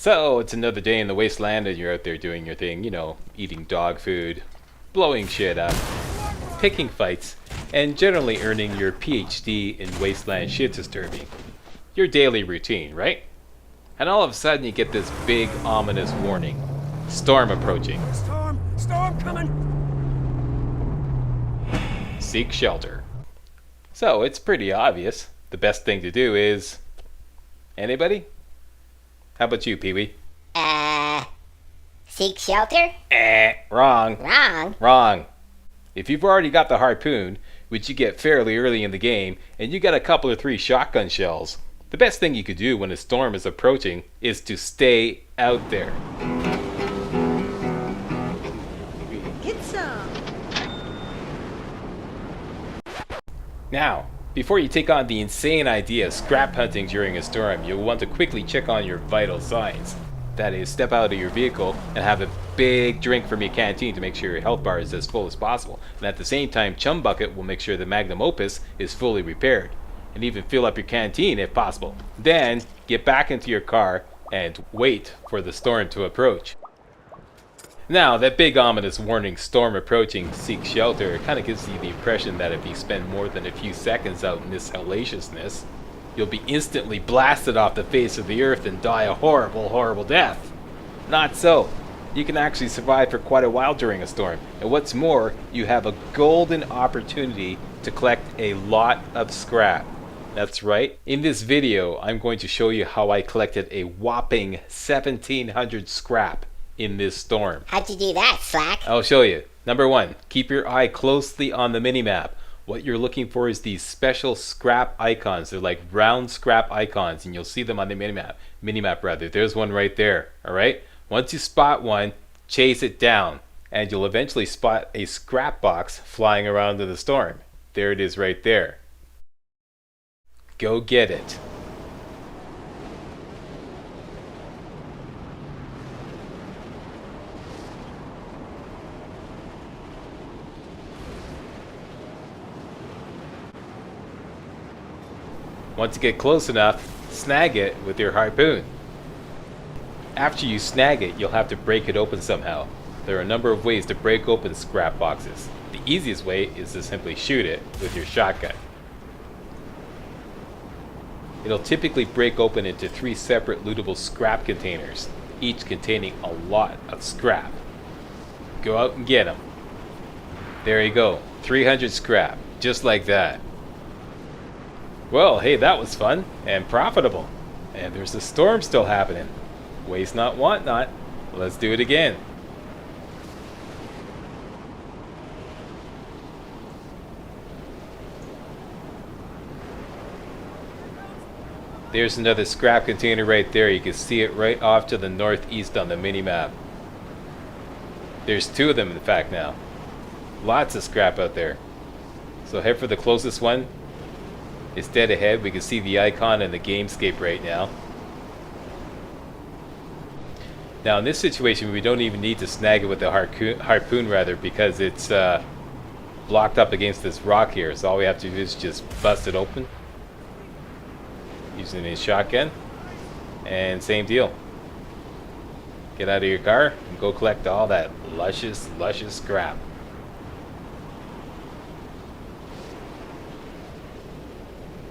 So, it's another day in the wasteland and you're out there doing your thing, eating dog food, blowing shit up, picking fights, and generally earning your PhD in wasteland shit disturbing. Your daily routine, right? And all of a sudden you get this big ominous warning. Storm approaching. Storm coming! Seek shelter. So, it's pretty obvious. The best thing to do is... Anybody? How about you, Pee-wee? Seek shelter? Wrong. Wrong. Wrong. If you've already got the harpoon, which you get fairly early in the game, and you got a couple or three shotgun shells, the best thing you could do when a storm is approaching is to stay out there. Get some! Now, before you take on the insane idea of scrap hunting during a storm, you'll want to quickly check on your vital signs. That is, step out of your vehicle and have a big drink from your canteen to make sure your health bar is as full as possible. And at the same time, Chum Bucket will make sure the magnum opus is fully repaired. And even fill up your canteen if possible. Then, get back into your car and wait for the storm to approach. Now, that big ominous warning, storm approaching, seek shelter, kind of gives you the impression that if you spend more than a few seconds out in this hellaciousness, you'll be instantly blasted off the face of the earth and die a horrible, horrible death. Not so. You can actually survive for quite a while during a storm. And what's more, you have a golden opportunity to collect a lot of scrap. That's right. In this video, I'm going to show you how I collected a whopping 1,700 scrap in this storm. How'd you do that, Slack? I'll show you. Number one, keep your eye closely on the minimap. What you're looking for is these special scrap icons. They're like round scrap icons, and you'll see them on the minimap rather. There's one right there, all right? Once you spot one, chase it down, and you'll eventually spot a scrap box flying around in the storm. There it is right there. Go get it. Once you get close enough, snag it with your harpoon. After you snag it, you'll have to break it open somehow. There are a number of ways to break open scrap boxes. The easiest way is to simply shoot it with your shotgun. It'll typically break open into 3 separate lootable scrap containers, each containing a lot of scrap. Go out and get them. There you go, 300 scrap, just like that. Well, hey, that was fun and profitable. And there's a storm still happening. Waste not, want not. Let's do it again. There's another scrap container right there. You can see it right off to the northeast on the mini-map. There's 2 of them in fact now. Lots of scrap out there. So head for the closest one. It's dead ahead. We can see the icon in the gamescape right now. Now in this situation we don't even need to snag it with the harpoon rather, because it's blocked up against this rock here. So all we have to do is just bust it open using a shotgun, and same deal. Get out of your car and go collect all that luscious scrap.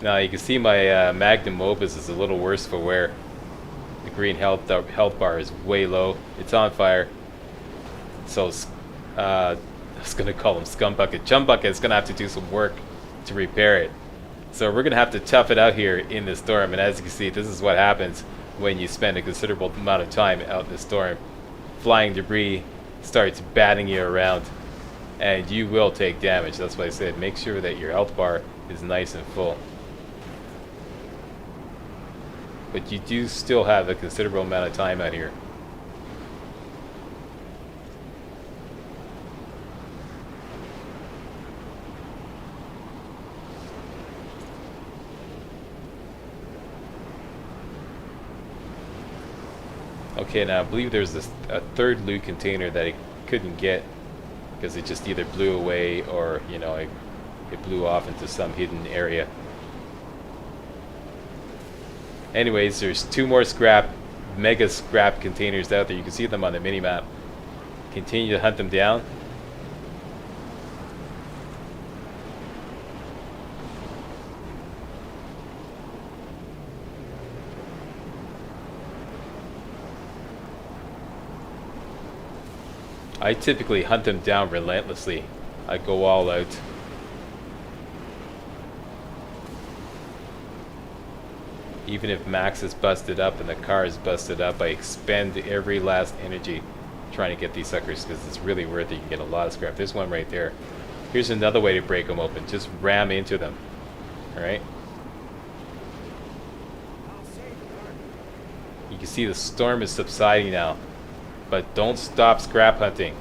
Now you can see my magnum opus is a little worse for wear. The green health bar is way low. It's on fire. So I was gonna call him Scum Bucket. Chum Bucket is gonna have to do some work to repair it. So we're gonna have to tough it out here in the storm. And as you can see, this is what happens when you spend a considerable amount of time out in the storm. Flying debris starts batting you around, and you will take damage. That's why I said make sure that your health bar is nice and full. But you do still have a considerable amount of time out here. Okay, now I believe there's a 3rd loot container that I couldn't get because it just either blew away or, it blew off into some hidden area. Anyways, there's 2 more scrap mega scrap containers out there. You can see them on the mini-map. Continue to hunt them down. I typically hunt them down relentlessly. I go all out. Even if Max is busted up and the car is busted up, I expend every last energy trying to get these suckers because it's really worth it. You can get a lot of scrap. There's one right there. Here's another way to break them open. Just ram into them. Alright? You can see the storm is subsiding now. But don't stop scrap hunting.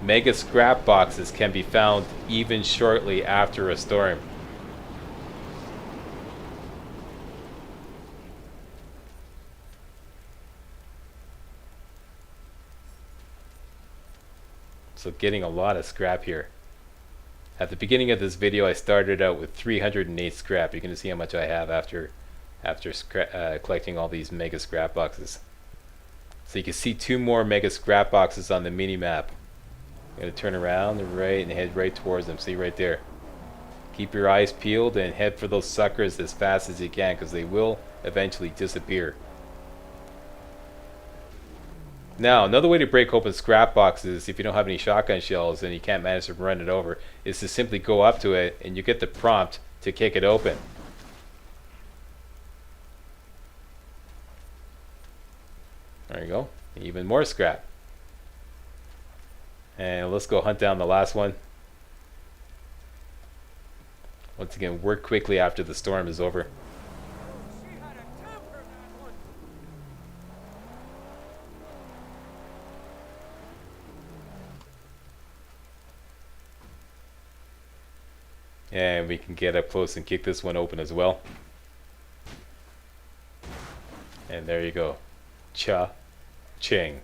Mega scrap boxes can be found even shortly after a storm. So getting a lot of scrap here. At the beginning of this video I started out with 308 scrap. You're going to see how much I have after collecting all these mega scrap boxes. So you can see 2 more mega scrap boxes on the mini map. I'm going to turn around the right and head right towards them. See right there. Keep your eyes peeled and head for those suckers as fast as you can because they will eventually disappear. Now, another way to break open scrap boxes if you don't have any shotgun shells and you can't manage to run it over is to simply go up to it and you get the prompt to kick it open. There you go. Even more scrap. And let's go hunt down the last one. Once again, work quickly after the storm is over. And we can get up close and kick this one open as well. And there you go. Cha-ching.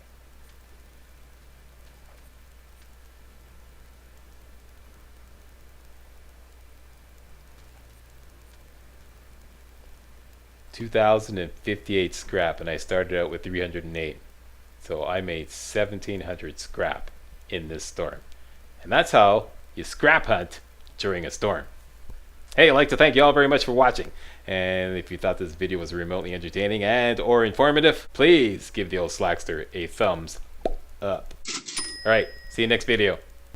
$2,058 scrap, and I started out with 308. So I made 1,700 scrap in this storm. And that's how you scrap hunt during a storm. Hey, I'd like to thank you all very much for watching. And if you thought this video was remotely entertaining and or informative, please give the old Slackster a thumbs up. Alright, see you next video.